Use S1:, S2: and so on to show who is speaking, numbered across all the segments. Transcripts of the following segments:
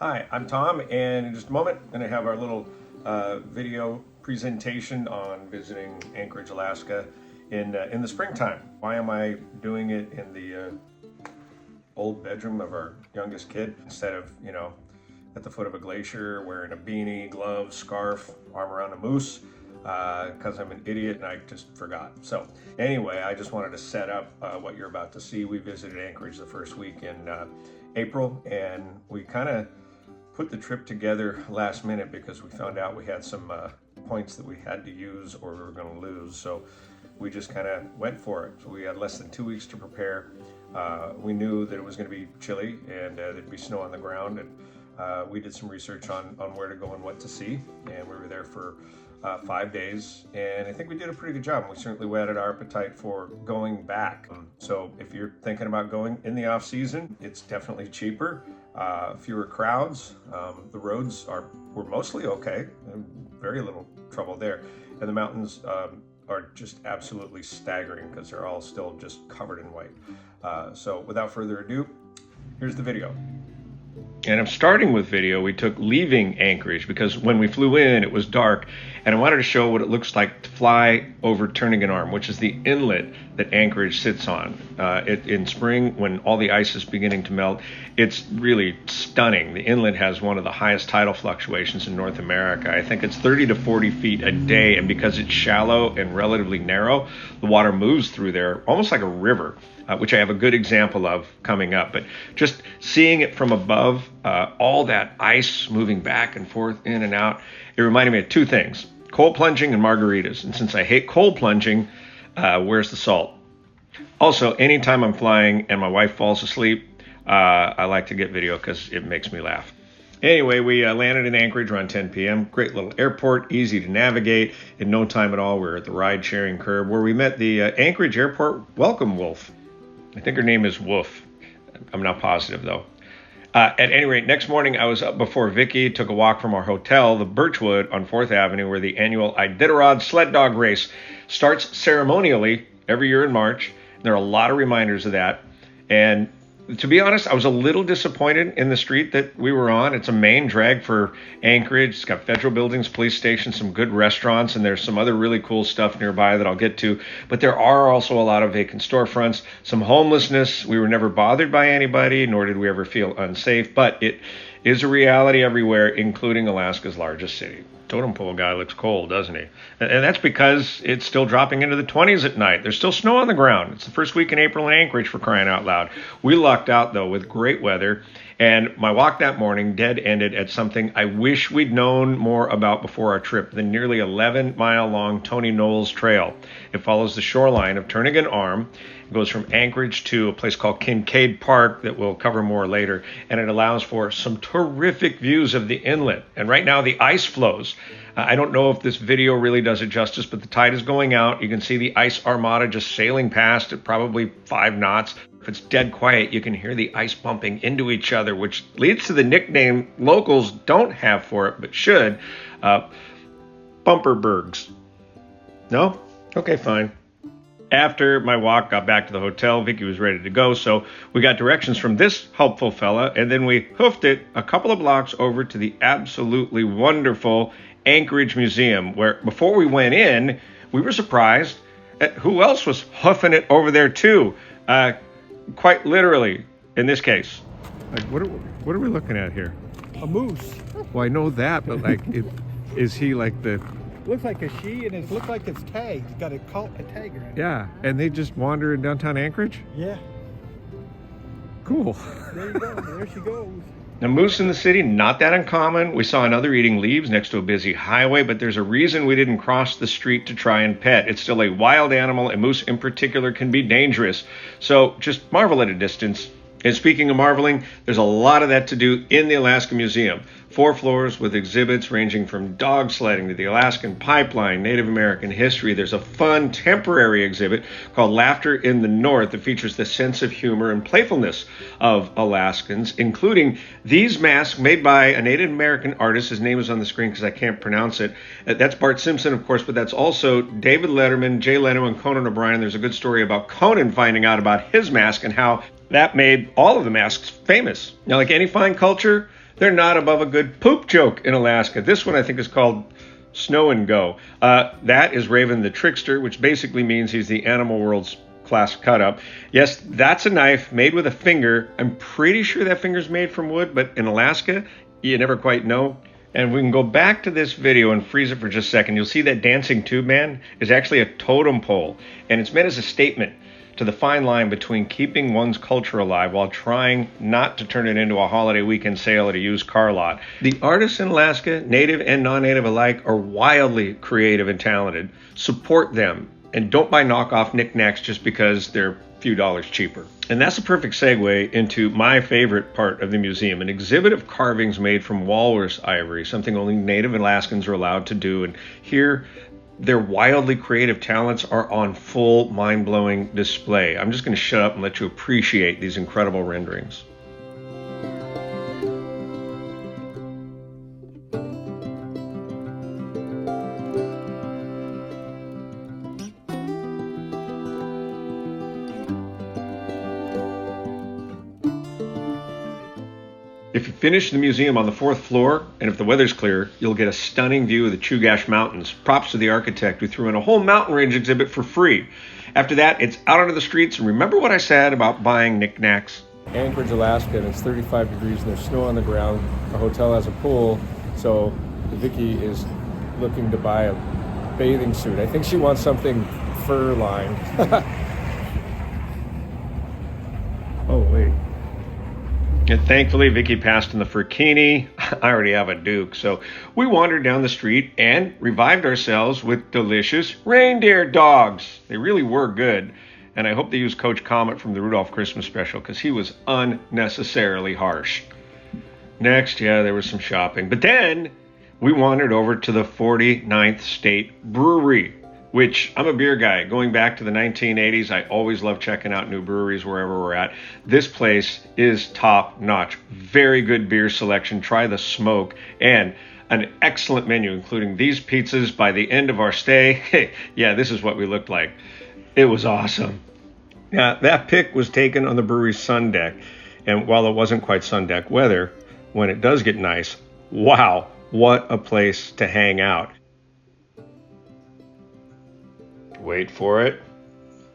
S1: Hi, I'm Tom, and in just a moment, I'm going to have our little video presentation on visiting Anchorage, Alaska in the springtime. Why am I doing it in the old bedroom of our youngest kid instead of, at the foot of a glacier wearing a beanie, gloves, scarf, arm around a moose? Because I'm an idiot and I just forgot. So anyway, I just wanted to set up what you're about to see. We visited Anchorage the first week in April, and we kind of put the trip together last minute because we found out we had some points that we had to use or we were going to lose. So we just kind of went for it. So we had less than 2 weeks to prepare. We knew that it was going to be chilly and there'd be snow on the ground, and we did some research on where to go and what to see, and we were there for 5 days, and I think we did a pretty good job. We certainly whetted our appetite for going back. So if you're thinking about going in the off season, it's definitely cheaper, fewer crowds. The roads were mostly okay, very little trouble there, and the mountains are just absolutely staggering because they're all still just covered in white. So without further ado, here's the video. And I'm starting with video we took leaving Anchorage because when we flew in, it was dark, and I wanted to show what it looks like to fly over Turnagain Arm, which is the inlet that Anchorage sits on. In spring, when all the ice is beginning to melt, it's really stunning. The inlet has one of the highest tidal fluctuations in North America. I think it's 30 to 40 feet a day, and because it's shallow and relatively narrow, the water moves through there almost like a river. Which I have a good example of coming up. But just seeing it from above, all that ice moving back and forth, in and out, it reminded me of two things: cold plunging and margaritas. And since I hate cold plunging, where's the salt? Also, anytime I'm flying and my wife falls asleep, I like to get video because it makes me laugh. Anyway, we landed in Anchorage around 10 p.m. Great little airport, easy to navigate. In no time at all, we were at the ride-sharing curb where we met the Anchorage Airport welcome wolf. I think her name is Wolf. I'm not positive, though. At any rate, next morning I was up before Vicky, took a walk from our hotel, the Birchwood on 4th Avenue, where the annual Iditarod sled dog race starts ceremonially every year in March. There are a lot of reminders of that. And to be honest, I was a little disappointed in the street that we were on. It's a main drag for Anchorage. It's got federal buildings, police stations, some good restaurants, and there's some other really cool stuff nearby that I'll get to. But there are also a lot of vacant storefronts, some homelessness. We were never bothered by anybody, nor did we ever feel unsafe. But it is a reality everywhere, including Alaska's largest city. Totem pole guy looks cold, doesn't he? And that's because it's still dropping into the 20s at night. There's still snow on the ground. It's the first week in April in Anchorage, for crying out loud. We lucked out, though, with great weather. And my walk that morning dead-ended at something I wish we'd known more about before our trip, the nearly 11-mile-long Tony Knowles Trail. It follows the shoreline of Turnagain Arm. It goes from Anchorage to a place called Kincaid Park that we'll cover more later, and it allows for some terrific views of the inlet. And right now the ice flows. I don't know if this video really does it justice, but the tide is going out. You can see the ice armada just sailing past at probably 5 knots. If it's dead quiet, you can hear the ice bumping into each other, which leads to the nickname locals don't have for it, but should, Bumperbergs. No? Okay, fine. After my walk, got back to the hotel, Vicky was ready to go, so we got directions from this helpful fella, and then we hoofed it a couple of blocks over to the absolutely wonderful Anchorage Museum, where before we went in, we were surprised at who else was hoofing it over there too. Quite literally, in this case. Like, what are we looking at here?
S2: A moose.
S1: Well, I know that, but like, is he like the...
S2: Looks like a she, and it looks like it's tagged. It's got a tag around it.
S1: Yeah, and they just wander in downtown Anchorage?
S2: Yeah.
S1: Cool.
S2: There you go. There she goes.
S1: Now, moose in the city, not that uncommon. We saw another eating leaves next to a busy highway, but there's a reason we didn't cross the street to try and pet. It's still a wild animal, and moose in particular can be dangerous. So just marvel at a distance. And speaking of marveling, there's a lot of that to do in the Alaska Museum. 4 floors with exhibits ranging from dog sledding to the Alaskan pipeline, Native American history. There's a fun temporary exhibit called Laughter in the North that features the sense of humor and playfulness of Alaskans, including these masks made by a Native American artist. His name is on the screen because I can't pronounce it. That's Bart Simpson, of course, but that's also David Letterman, Jay Leno, and Conan O'Brien. There's a good story about Conan finding out about his mask and how that made all of the masks famous. Now, like any fine culture, They're not above a good poop joke in Alaska. This one I think is called Snow and Go. That is Raven the Trickster, which basically means he's the animal world's class cut-up. Yes, that's a knife made with a finger. I'm pretty sure that finger's made from wood, but in Alaska, you never quite know. And we can go back to this video and freeze it for just a second. You'll see that dancing tube man is actually a totem pole, and it's meant as a statement to the fine line between keeping one's culture alive while trying not to turn it into a holiday weekend sale at a used car lot. The artists in Alaska, native and non-native alike, are wildly creative and talented. Support them, and don't buy knockoff knickknacks just because they're a few dollars cheaper. And that's a perfect segue into my favorite part of the museum, an exhibit of carvings made from walrus ivory, something only native Alaskans are allowed to do. And here, their wildly creative talents are on full mind-blowing display. I'm just going to shut up and let you appreciate these incredible renderings. If you finish the museum on the 4th floor, and if the weather's clear, you'll get a stunning view of the Chugach Mountains. Props to the architect who threw in a whole mountain range exhibit for free. After that, it's out onto the streets, and remember what I said about buying knickknacks?
S3: Anchorage, Alaska, and it's 35 degrees and there's snow on the ground. The hotel has a pool, so Vicky is looking to buy a bathing suit. I think she wants something fur-lined. Oh, wait.
S1: And thankfully, Vicky passed in the Furkini. I already have a Duke. So we wandered down the street and revived ourselves with delicious reindeer dogs. They really were good. And I hope they used Coach Comet from the Rudolph Christmas special because he was unnecessarily harsh. Next, there was some shopping. But then we wandered over to the 49th State Brewery, which I'm a beer guy. Going back to the 1980s, I always love checking out new breweries wherever we're at. This place is top notch. Very good beer selection. Try the smoke and an excellent menu, including these pizzas by the end of our stay. Yeah, this is what we looked like. It was awesome. Now, that pic was taken on the brewery's sun deck. And while it wasn't quite sun deck weather, when it does get nice, wow, what a place to hang out. Wait for it.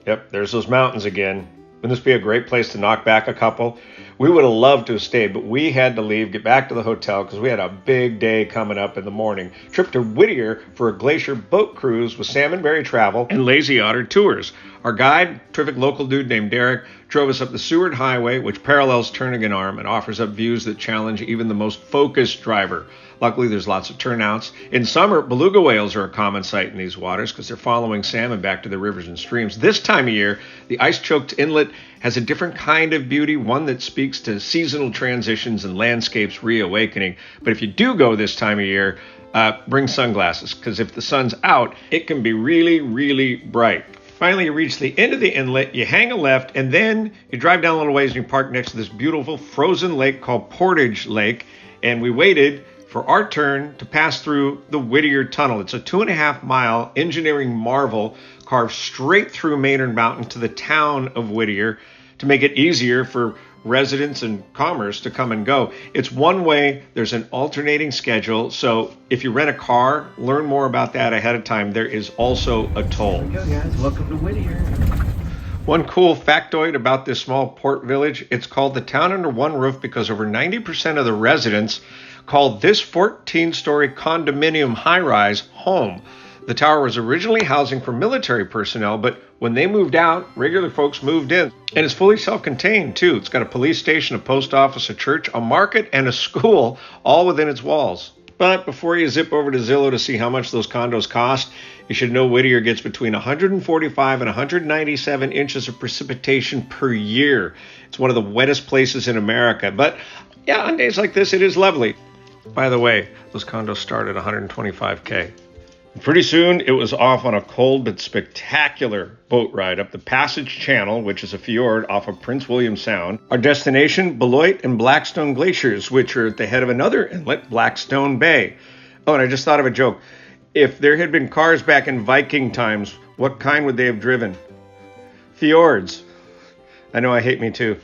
S1: Yep, there's those mountains again. Wouldn't this be a great place to knock back a couple? We would have loved to have stayed, but we had to leave, get back to the hotel because we had a big day coming up in the morning. Trip to Whittier for a Glacier boat cruise with Salmon Berry Travel and Lazy Otter Tours. Our guide, terrific local dude named Derek, drove us up the Seward Highway, which parallels Turnagain Arm and offers up views that challenge even the most focused driver. Luckily, there's lots of turnouts. In summer, beluga whales are a common sight in these waters because they're following salmon back to the rivers and streams. This time of year, the ice-choked inlet has a different kind of beauty, one that speaks to seasonal transitions and landscapes reawakening. But if you do go this time of year, bring sunglasses because if the sun's out, it can be really, really bright. Finally, you reach the end of the inlet, you hang a left, and then you drive down a little ways and you park next to this beautiful frozen lake called Portage Lake. And we waited for our turn to pass through the Whittier Tunnel. It's a 2.5-mile engineering marvel carved straight through Maynard Mountain to the town of Whittier to make it easier for residents and commerce to come and go. It's one way. There's an alternating schedule. So if you rent a car, learn more about that ahead of time. There is also a toll.
S4: Here we go, guys. Welcome to Whittier.
S1: One cool factoid about this small port village, it's called the town under one roof because over 90% of the residents called this 14-story condominium high-rise home. The tower was originally housing for military personnel, but when they moved out, regular folks moved in. And it's fully self-contained, too. It's got a police station, a post office, a church, a market, and a school, all within its walls. But before you zip over to Zillow to see how much those condos cost, you should know Whittier gets between 145 and 197 inches of precipitation per year. It's one of the wettest places in America. But yeah, on days like this, it is lovely. By the way, those condos start at $125K. Pretty soon, it was off on a cold but spectacular boat ride up the Passage Channel, which is a fjord off of Prince William Sound. Our destination, Beloit and Blackstone Glaciers, which are at the head of another inlet, Blackstone Bay. Oh, and I just thought of a joke. If there had been cars back in Viking times, what kind would they have driven? Fjords. I know, I hate me too.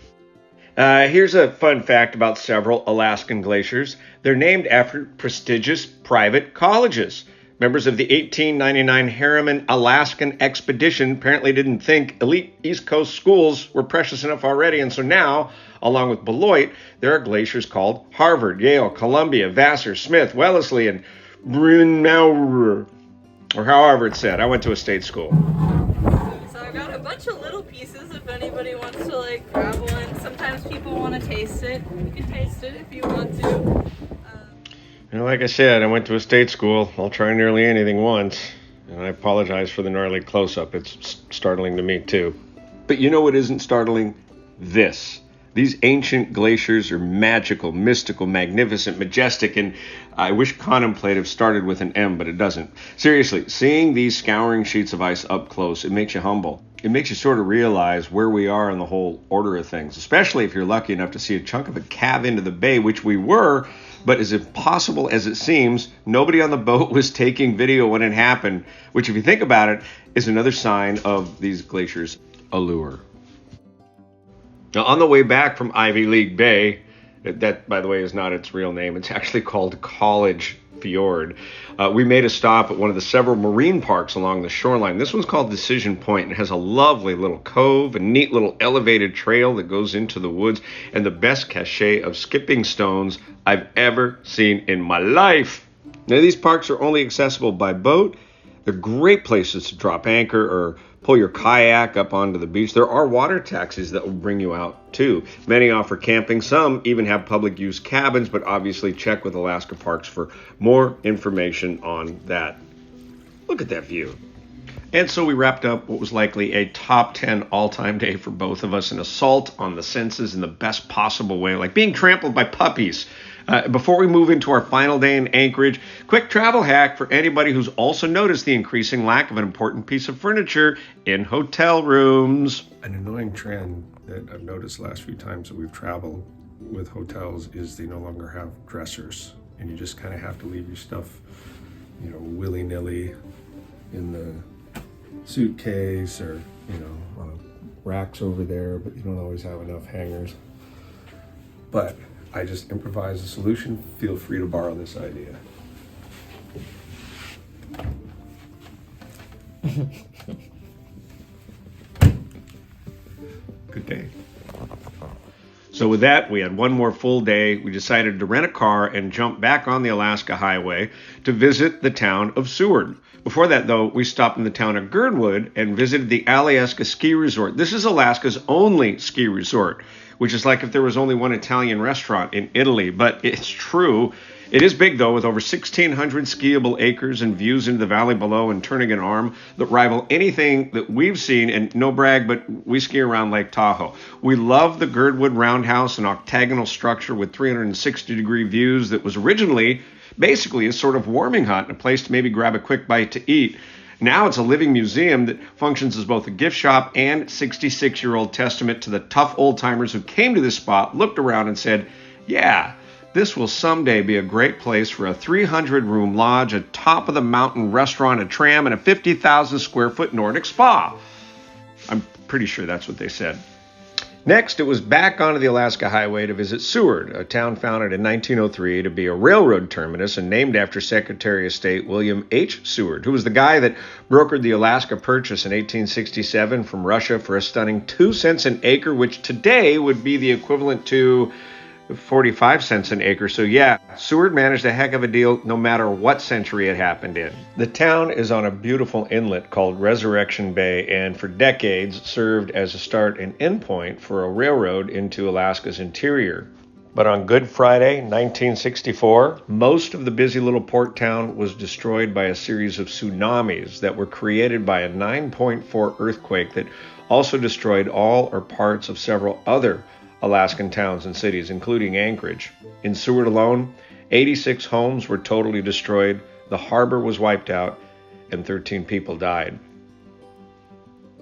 S1: Here's a fun fact about several Alaskan glaciers. They're named after prestigious private colleges. Members of the 1899 Harriman Alaskan Expedition apparently didn't think elite East Coast schools were precious enough already, and so now, along with Beloit, there are glaciers called Harvard, Yale, Columbia, Vassar, Smith, Wellesley, and Bryn-Mawr, or however it's said. I went to a state school.
S4: So I got a bunch of little pieces if anybody wants to like grab one. Sometimes people want to taste it. You can taste it if you want to.
S1: Like I said, I went to a state school. I'll try nearly anything once. And I apologize for the gnarly close-up. It's startling to me, too. But you know what isn't startling? This. These ancient glaciers are magical, mystical, magnificent, majestic, and I wish contemplative started with an M, but it doesn't. Seriously, seeing these scouring sheets of ice up close, it makes you humble. It makes you sort of realize where we are in the whole order of things, especially if you're lucky enough to see a chunk of it calve into the bay, which we were, but as impossible as it seems, nobody on the boat was taking video when it happened, which if you think about it, is another sign of these glaciers' allure. Now, on the way back from Ivy League Bay, that, by the way, is not its real name. It's actually called College Fjord. We made a stop at one of the several marine parks along the shoreline. This one's called Decision Point and has a lovely little cove, a neat little elevated trail that goes into the woods, and the best cachet of skipping stones I've ever seen in my life. Now, these parks are only accessible by boat. They're great places to drop anchor or pull your kayak up onto the beach. There are water taxis that will bring you out too. Many offer camping. Some even have public use cabins, but obviously check with Alaska Parks for more information on that. Look at that view. And so we wrapped up what was likely a top 10 all-time day for both of us, an assault on the senses in the best possible way, like being trampled by puppies. Before we move into our final day in Anchorage, quick travel hack for anybody who's also noticed the increasing lack of an important piece of furniture in hotel rooms.
S3: An annoying trend that I've noticed the last few times that we've traveled with hotels is they no longer have dressers, and you just kind of have to leave your stuff, willy-nilly in the suitcase or, racks over there, but you don't always have enough hangers. But I just improvised a solution. Feel free to borrow this idea.
S1: Good day. So with that, we had one more full day. We decided to rent a car and jump back on the Alaska Highway to visit the town of Seward. Before that, though, we stopped in the town of Girdwood and visited the Alyeska Ski Resort. This is Alaska's only ski resort, which is like if there was only one Italian restaurant in Italy, but it's true. It is big, though, with over 1,600 skiable acres and views into the valley below and turning an arm that rival anything that we've seen, and no brag, but we ski around Lake Tahoe. We love the Girdwood Roundhouse, an octagonal structure with 360-degree views that was originally basically a sort of warming hut and a place to maybe grab a quick bite to eat. Now it's a living museum that functions as both a gift shop and 66-year-old testament to the tough old-timers who came to this spot, looked around, and said, yeah, this will someday be a great place for a 300-room lodge, a top-of-the-mountain restaurant, a tram, and a 50,000-square-foot Nordic spa. I'm pretty sure that's what they said. Next, it was back onto the Alaska Highway to visit Seward, a town founded in 1903 to be a railroad terminus and named after Secretary of State William H. Seward, who was the guy that brokered the Alaska Purchase in 1867 from Russia for a stunning 2 cents an acre, which today would be the equivalent to 45 cents an acre. So yeah, Seward managed a heck of a deal no matter what century it happened in. The town is on a beautiful inlet called Resurrection Bay and for decades served as a start and end point for a railroad into Alaska's interior. But on Good Friday, 1964, most of the busy little port town was destroyed by a series of tsunamis that were created by a 9.4 earthquake that also destroyed all or parts of several other Alaskan towns and cities, including Anchorage. In Seward alone, 86 homes were totally destroyed, the harbor was wiped out, and 13 people died.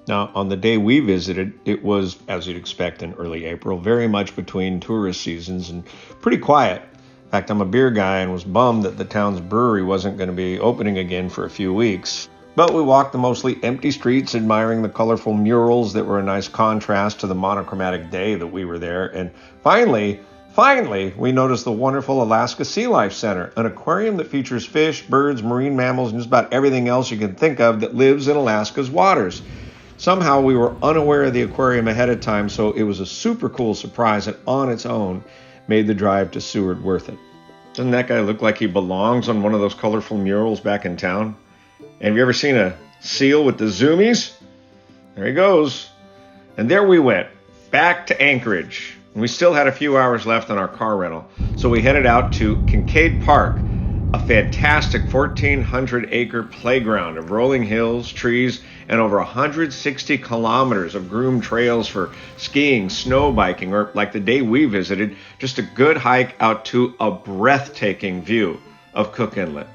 S1: Now, on the day we visited, it was, as you'd expect in early April, very much between tourist seasons and pretty quiet. In fact, I'm a beer guy and was bummed that the town's brewery wasn't going to be opening again for a few weeks. But we walked the mostly empty streets, admiring the colorful murals that were a nice contrast to the monochromatic day that we were there. And finally, we noticed the wonderful Alaska Sea Life Center, an aquarium that features fish, birds, marine mammals, and just about everything else you can think of that lives in Alaska's waters. Somehow we were unaware of the aquarium ahead of time, so it was a super cool surprise and on its own made the drive to Seward worth it. Doesn't that guy look like he belongs on one of those colorful murals back in town? And have you ever seen a seal with the zoomies? There he goes. And there we went, back to Anchorage. And we still had a few hours left on our car rental, so we headed out to Kincaid Park, a fantastic 1,400-acre playground of rolling hills, trees, and over 160 kilometers of groomed trails for skiing, snow biking, or like the day we visited, just a good hike out to a breathtaking view of Cook Inlet.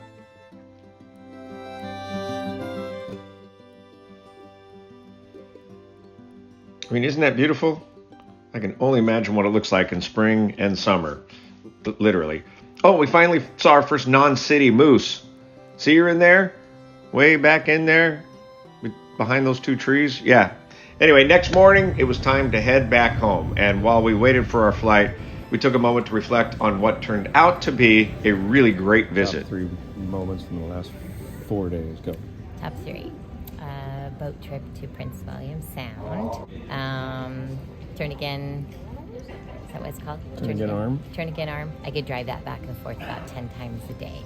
S1: I mean, isn't that beautiful? I can only imagine what it looks like in spring and summer, literally. Oh, we finally saw our first non-city moose. See her in there? Way back in there? Behind those two trees? Yeah. Anyway, next morning, it was time to head back home. And while we waited for our flight, we took a moment to reflect on what turned out to be a really great visit.
S3: Top 3 moments from the last 4 days. Go.
S5: Top 3. Boat trip to Prince William Sound. Turnagain, is that what it's called?
S3: Turnagain Arm.
S5: Turnagain Arm. I could drive that back and forth about 10 times a day.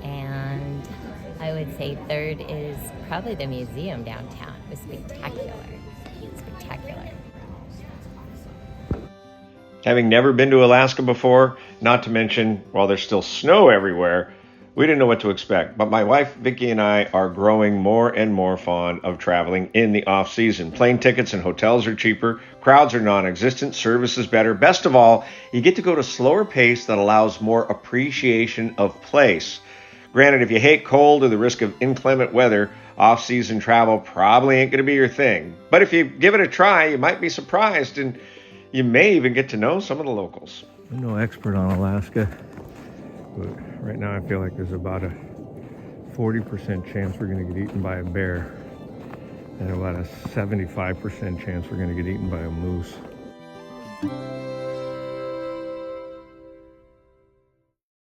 S5: And I would say 3rd is probably the museum downtown. It was spectacular. Spectacular.
S1: Having never been to Alaska before, not to mention, while there's still snow everywhere, we didn't know what to expect. But my wife, Vicki, and I are growing more and more fond of traveling in the off-season. Plane tickets and hotels are cheaper, crowds are non-existent, service is better. Best of all, you get to go at a slower pace that allows more appreciation of place. Granted, if you hate cold or the risk of inclement weather, off-season travel probably ain't going to be your thing. But if you give it a try, you might be surprised, and you may even get to know some of the locals.
S3: I'm no expert on Alaska, but right now I feel like there's about a 40% chance we're going to get eaten by a bear and about a 75% chance we're going to get eaten by a moose.